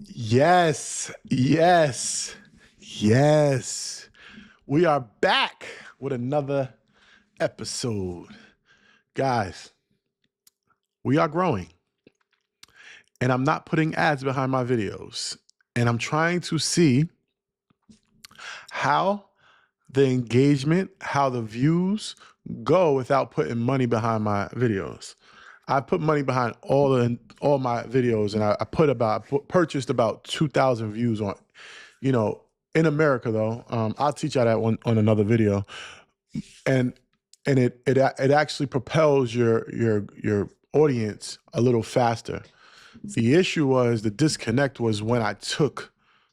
Yes, yes, yes. We are back with another episode. Guys, we are growing, and I'm not putting ads behind my videos. And I'm trying to see how the engagement, how the views go without putting money behind my videos. I put money behind all my videos, and purchased about 2,000 views on, you know, in America though. I'll teach you that one on another video, and it actually propels your audience a little faster. The issue was the disconnect was when I took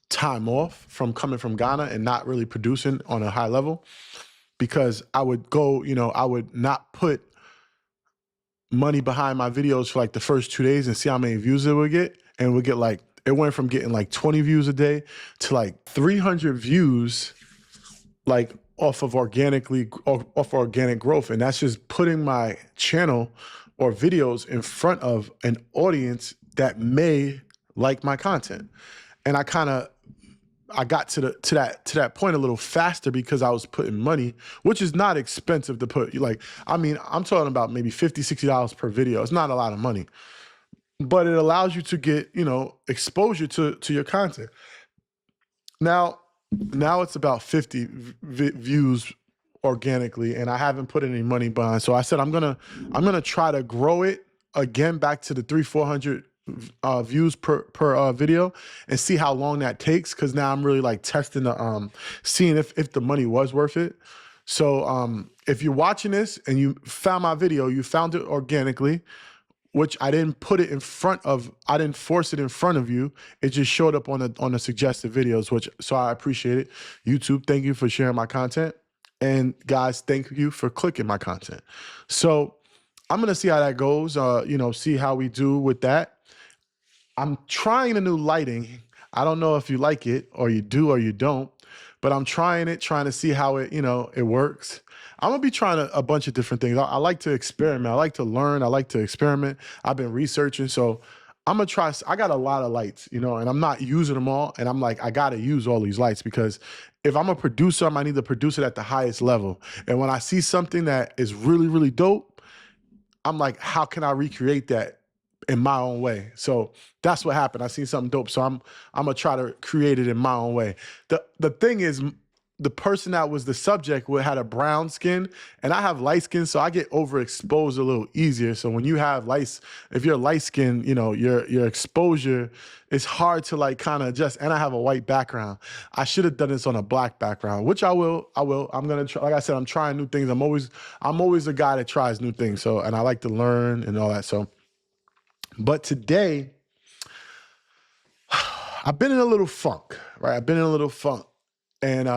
time off from coming from Ghana and not really producing on a high level, because I would go, I would not put money behind my videos for like the first 2 days and see how many views it would get. And would get like, it went from getting like 20 views a day to like 300 views, like off organic growth. And that's just putting my channel or videos in front of an audience that may like my content. And I got to that point a little faster because I was putting money, which is not expensive to put. Like, I mean, I'm talking about maybe $50, $60 per video. It's not a lot of money, but it allows you to get, exposure to your content. Now it's about 50 views organically, and I haven't put any money behind. So I said I'm gonna try to grow it again back to the 300-400 views per video, and see how long that takes. Because now I'm really like testing the seeing if the money was worth it. So if you're watching this and you found my video, you found it organically, which I didn't put it in front of, I didn't force it in front of you. It just showed up on the suggested videos, so I appreciate it. YouTube, thank you for sharing my content. And guys, thank you for clicking my content. So I'm gonna see how that goes, see how we do with that. I'm trying a new lighting. I don't know if you like it or you do or you don't, but I'm trying to see how it works. I'm gonna be trying a bunch of different things. I like to experiment. I like to learn. I like to experiment. I've been researching, so I'm gonna try. I got a lot of lights, and I'm not using them all. And I'm like, I gotta use all these lights, because if I'm a producer, I need to produce it at the highest level. And when I see something that is really, really dope, I'm like, how can I recreate that in my own way? So that's what happened. I seen something dope, so I'm gonna try to create it in my own way. The thing is, the person that was the subject had a brown skin, and I have light skin, so I get overexposed a little easier. So when you have if you're light skin, your exposure is hard to like kind of adjust. And I have a white background. I should have done this on a black background, which I will. I'm gonna try. Like I said, I'm trying new things. I'm always a guy that tries new things. So, and I like to learn and all that. So, but today I've been in a little funk, right? I've been in a little funk, and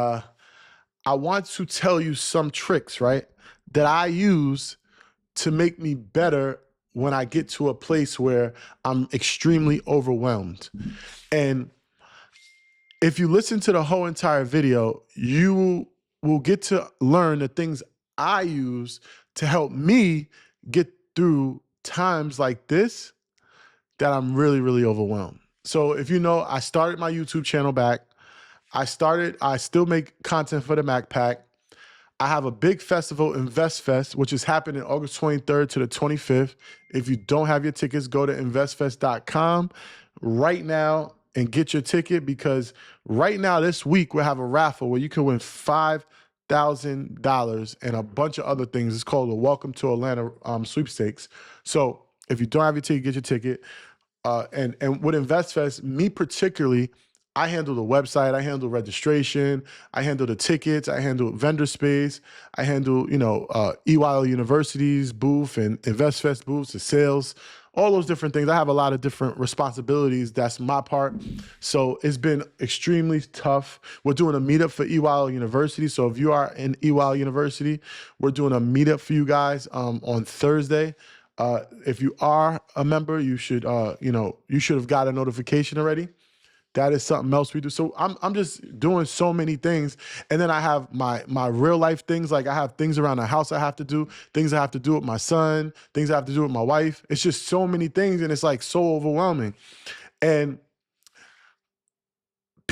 I want to tell you some tricks, right, that I use to make me better when I get to a place where I'm extremely overwhelmed. And if you listen to the whole entire video, you will get to learn the things I use to help me get through times like this that I'm really, really overwhelmed. So if you know, I started my YouTube channel back. I still make content for the Mac Pack. I have a big festival, Invest Fest, which is happening August 23rd to the 25th. If you don't have your tickets, go to investfest.com right now and get your ticket, because right now, this week, we'll have a raffle where you can win $5,000 and a bunch of other things. It's called the Welcome to Atlanta sweepstakes. So if you don't have your ticket, get your ticket. And with InvestFest, me particularly, I handle the website, I handle registration, I handle the tickets, I handle vendor space, I handle, EYL University's booth and InvestFest booths, the sales, all those different things. I have a lot of different responsibilities. That's my part. So it's been extremely tough. We're doing a meetup for EYL University. So if you are in EYL University, we're doing a meetup for you guys on Thursday. If you are a member, you should have got a notification already. That is something else we do. So I'm just doing so many things. And then I have my real life things. Like I have things around the house I have to do, things I have to do with my son, things I have to do with my wife. It's just so many things, and it's like so overwhelming. And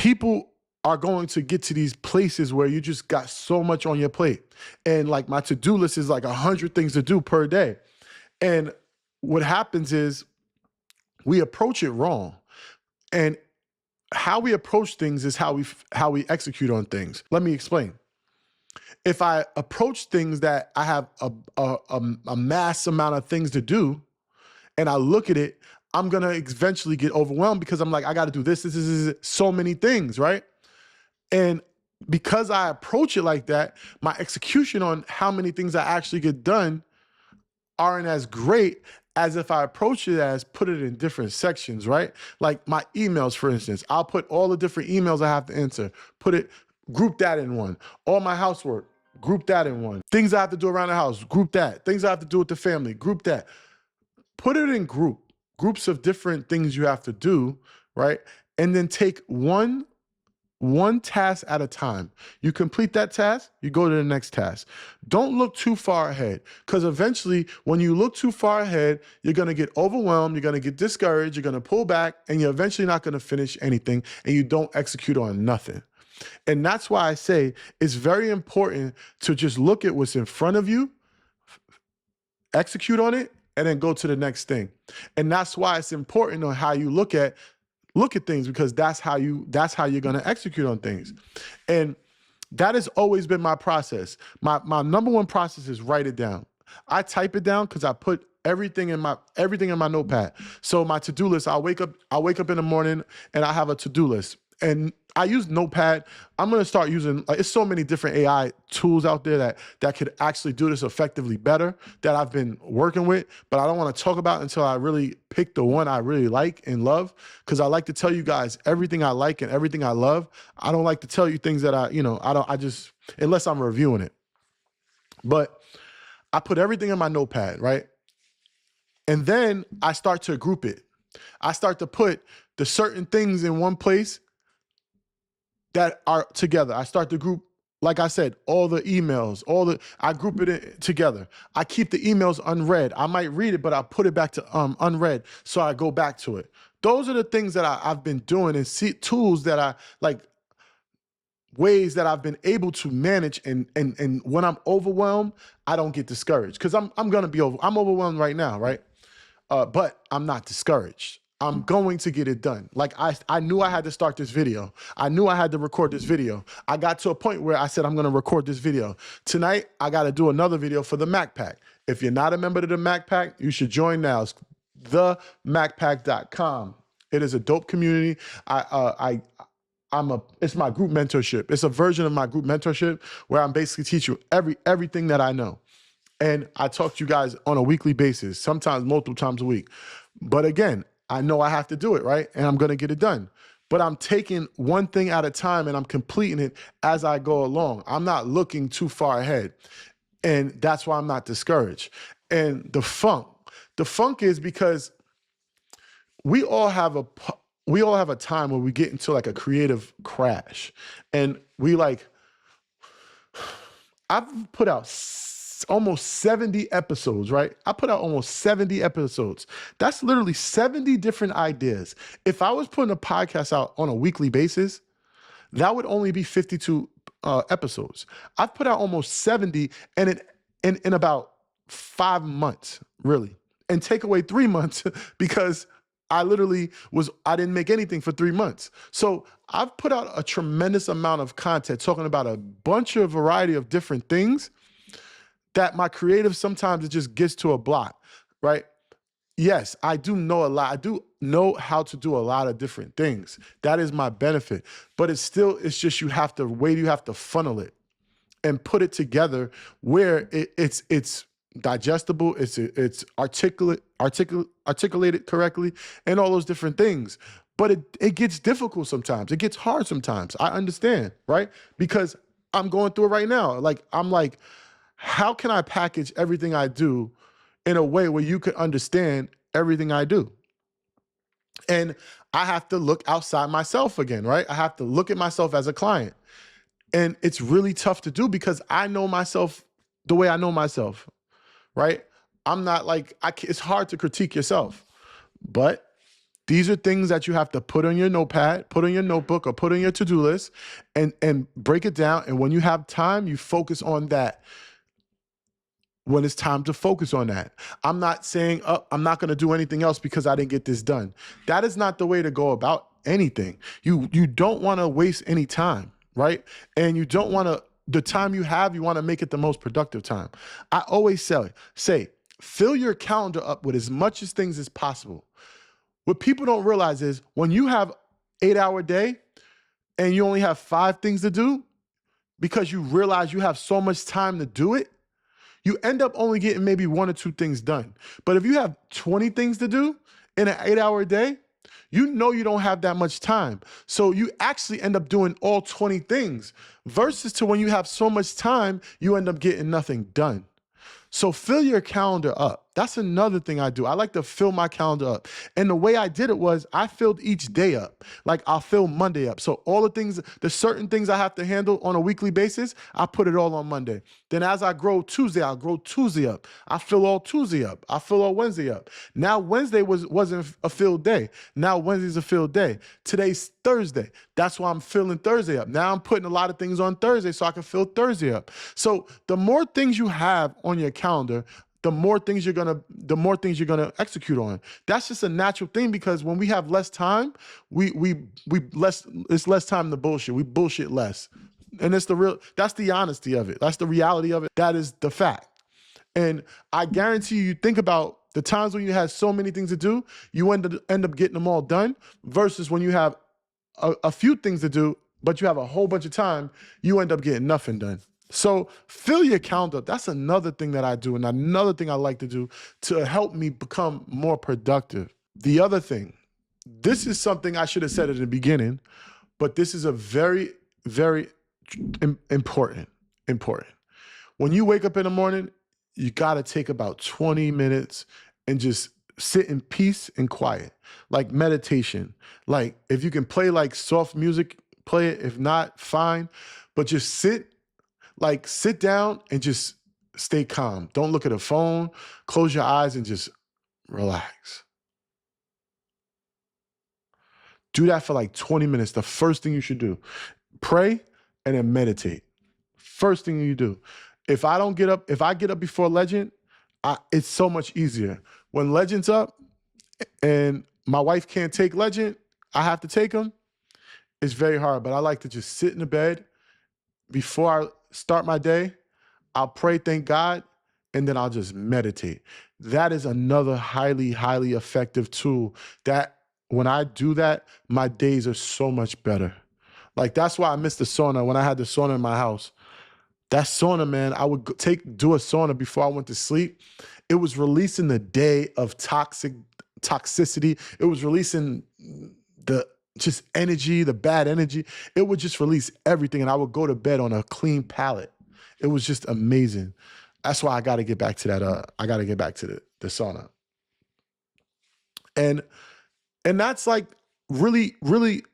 people are going to get to these places where you just got so much on your plate. And like my to-do list is like 100 things to do per day. And what happens is we approach it wrong. And how we approach things is how we execute on things. Let me explain. If I approach things that I have a mass amount of things to do, and I look at it, I'm gonna eventually get overwhelmed because I'm like, I gotta do this, so many things, right? And because I approach it like that, my execution on how many things I actually get done aren't as great as if I approach it as put it in different sections, right? Like my emails, for instance, I'll put all the different emails I have to answer, group that in one. All my housework, group that in one. Things I have to do around the house, group that. Things I have to do with the family, group that. Put it in groups of different things you have to do, right? And then take one task at a time. You complete that task, you go to the next task. Don't look too far ahead, because eventually when you look too far ahead, you're gonna get overwhelmed, you're gonna get discouraged, you're gonna pull back, and you're eventually not gonna finish anything, and you don't execute on nothing. And that's why I say it's very important to just look at what's in front of you, execute on it, and then go to the next thing. And that's why it's important on how you look at things, because that's how you're going to execute on things. And that has always been my process. My number one process is write it down. I type it down because I put everything in my notepad. So my to-do list, I wake up in the morning and I have a to-do list. And I use Notepad. I'm gonna start using, it's so many different AI tools out there that could actually do this effectively better that I've been working with, but I don't wanna talk about until I really pick the one I really like and love, because I like to tell you guys everything I like and everything I love. I don't like to tell you things that unless I'm reviewing it. But I put everything in my Notepad, right? And then I start to group it. I start to put the certain things in one place that are together. I start to group, like I said, all the emails, I group it together. I keep the emails unread. I might read it, but I put it back to unread, so I go back to it. Those are the things that I've been doing, and tools that I like, ways that I've been able to manage. And when I'm overwhelmed, I don't get discouraged, because I'm overwhelmed right now, right? But I'm not discouraged. I'm going to get it done. Like I knew I had to start this video. I knew I had to record this video. I got to a point where I said, I'm gonna record this video. Tonight, I gotta do another video for the Mac Pack. If you're not a member of the Mac Pack, you should join now. It's themacpack.com. It is a dope community. It's my group mentorship. It's a version of my group mentorship where I'm basically teach you everything that I know. And I talk to you guys on a weekly basis, sometimes multiple times a week. But again, I know I have to do it, right? And I'm gonna get it done. But I'm taking one thing at a time and I'm completing it as I go along. I'm not looking too far ahead. And that's why I'm not discouraged. And the funk is because we all have a time where we get into like a creative crash. And I've put out almost 70 episodes, right? I put out almost 70 episodes. That's literally 70 different ideas. If I was putting a podcast out on a weekly basis, that would only be 52 episodes. I've put out almost 70 and in about 5 months, really. And take away 3 months because I didn't make anything for 3 months. So I've put out a tremendous amount of content talking about a variety of different things that my creative, sometimes it just gets to a block, right? Yes, I do know a lot. I do know how to do a lot of different things. That is my benefit. But it's just you have to funnel it and put it together where it's digestible, it's articulated correctly, and all those different things. But it gets difficult sometimes. It gets hard sometimes. I understand, right? Because I'm going through it right now. I'm like, how can I package everything I do in a way where you can understand everything I do? And I have to look outside myself again, right? I have to look at myself as a client. And it's really tough to do because I know myself the way I know myself, right? I'm not like, it's hard to critique yourself. But These are things that you have to put on your notepad, put on your notebook, or put on your to-do list, and break it down. And when you have time, you focus on that. When it's time to focus on that. I'm not saying, oh, I'm not going to do anything else because I didn't get this done. That is not the way to go about anything. You don't want to waste any time, right? And you don't want to, the time you have, you want to make it the most productive time. I always say, fill your calendar up with as much as things as possible. What people don't realize is when you have 8-hour day and you only have 5 things to do, because you realize you have so much time to do it, you end up only getting maybe 1 or 2 things done. But if you have 20 things to do in an 8-hour day, you know you don't have that much time. So you actually end up doing all 20 things versus to when you have so much time, you end up getting nothing done. So fill your calendar up. That's another thing I do. I like to fill my calendar up. And the way I did it was I filled each day up. Like I'll fill Monday up. So all the things, the certain things I have to handle on a weekly basis, I put it all on Monday. Then as I grow Tuesday, I'll grow Tuesday up. I fill all Tuesday up. I fill all Wednesday up. Now Wednesday wasn't a filled day. Now Wednesday's a filled day. Today's Thursday. That's why I'm filling Thursday up. Now I'm putting a lot of things on Thursday so I can fill Thursday up. So the more things you have on your calendar, the more things you're gonna execute on. That's just a natural thing because when we have less time, it's less time to bullshit. We bullshit less. And that's the honesty of it. That's the reality of it. That is the fact. And I guarantee you think about the times when you had so many things to do, you end up getting them all done versus when you have a few things to do, but you have a whole bunch of time, you end up getting nothing done. So fill your calendar. That's another thing that I do, and another thing I like to do to help me become more productive. The other thing, this is something I should have said at the beginning, but this is a very, very important. When you wake up in the morning, you got to take about 20 minutes and just sit in peace and quiet, like meditation. Like if you can play like soft music, play it. If not, fine. But just sit down and just stay calm. Don't look at a phone. Close your eyes and just relax. Do that for like 20 minutes. The first thing you should do. Pray and then meditate. First thing you do. If I get up before Legend, it's so much easier. When Legend's up and my wife can't take Legend, I have to take him. It's very hard, but I like to just sit in the bed before I start my day. I'll pray, thank God, and then I'll just meditate. That is another highly, highly effective tool that when I do that, my days are so much better. Like that's why I missed the sauna when I had the sauna in my house. That sauna, man, I would do a sauna before I went to sleep. It was releasing the day of toxicity. It was releasing the just energy, the bad energy. It would just release everything, and I would go to bed on a clean palate. It was just amazing. That's why I got to get back to that. I got to get back to the sauna. And that's like really, really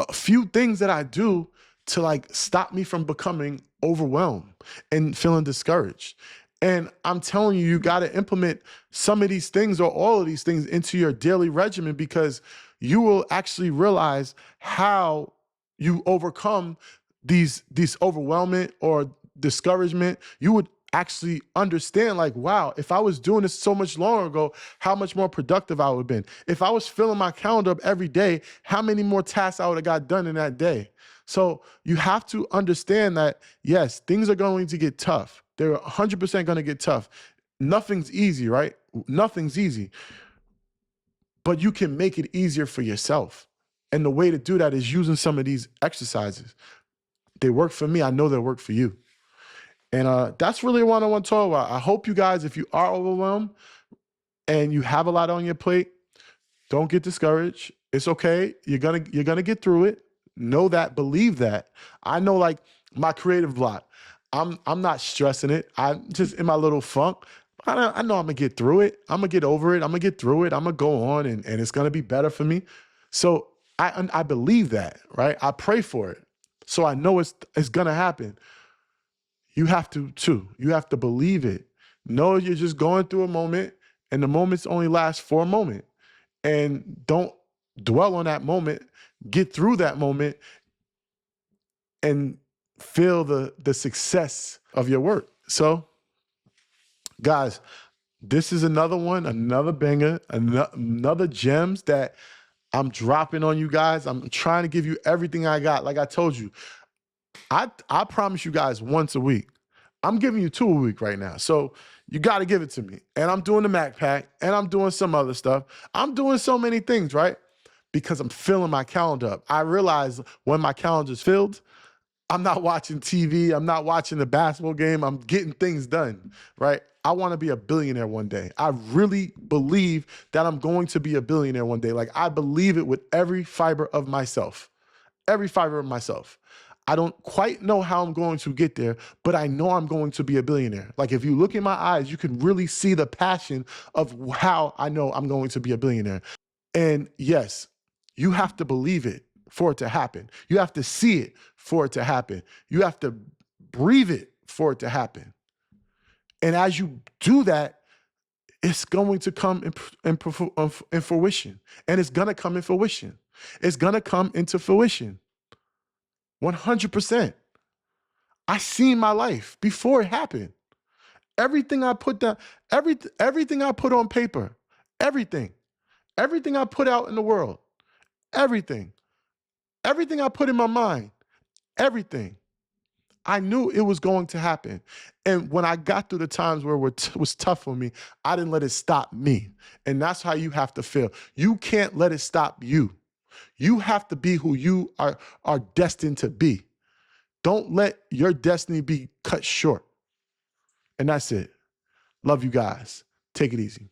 a few things that I do to like stop me from becoming overwhelmed and feeling discouraged. And I'm telling you, you got to implement some of these things or all of these things into your daily regimen because you will actually realize how you overcome these overwhelmment or discouragement. You would actually understand like, wow, if I was doing this so much longer ago, how much more productive I would have been. If I was filling my calendar up every day, how many more tasks I would have got done in that day. So you have to understand that, yes, things are going to get tough. They're 100% going to get tough. Nothing's easy, right? Nothing's easy. But you can make it easier for yourself. And the way to do that is using some of these exercises. They work for me. I know they'll work for you. And that's really what I want to talk about. I hope you guys, if you are overwhelmed and you have a lot on your plate, don't get discouraged. It's okay. You're gonna get through it. Know that, believe that. I know like my creative block. I'm not stressing it. I'm just in my little funk. I know I'm gonna get through it. I'm gonna get over it. I'm gonna get through it. I'm gonna go on and it's gonna be better for me. So I believe that, right? I pray for it. So I know it's gonna happen. You have to too. You have to believe it. Know you're just going through a moment and the moments only last for a moment. and don't dwell on that moment. Get through that moment and feel the success of your work. So, guys, this is another one, another banger, another gems that I'm dropping on you guys. I'm trying to give you everything I got. Like I told you, I promise you guys once a week. I'm giving you 2 a week right now. So you got to give it to me. And I'm doing the Mac Pack and I'm doing some other stuff. I'm doing so many things, right? Because I'm filling my calendar up. I realize when my calendar's filled, I'm not watching TV. I'm not watching the basketball game. I'm getting things done, right? I want to be a billionaire one day. I really believe that I'm going to be a billionaire one day. Like, I believe it with every fiber of myself. Every fiber of myself. I don't quite know how I'm going to get there, but I know I'm going to be a billionaire. Like, if you look in my eyes, you can really see the passion of how I know I'm going to be a billionaire. And yes, you have to believe it for it to happen. You have to see it for it to happen. You have to breathe it for it to happen. And as you do that, it's going to come in fruition. And it's going to come in fruition. It's going to come into fruition. 100%. I seen my life before it happened. Everything I put down, everything I put on paper, everything I put out in the world, everything I put in my mind, everything. I knew it was going to happen. And when I got through the times where it was tough for me, I didn't let it stop me. And that's how you have to feel. You can't let it stop you. You have to be who you are destined to be. Don't let your destiny be cut short. And that's it. Love you guys. Take it easy.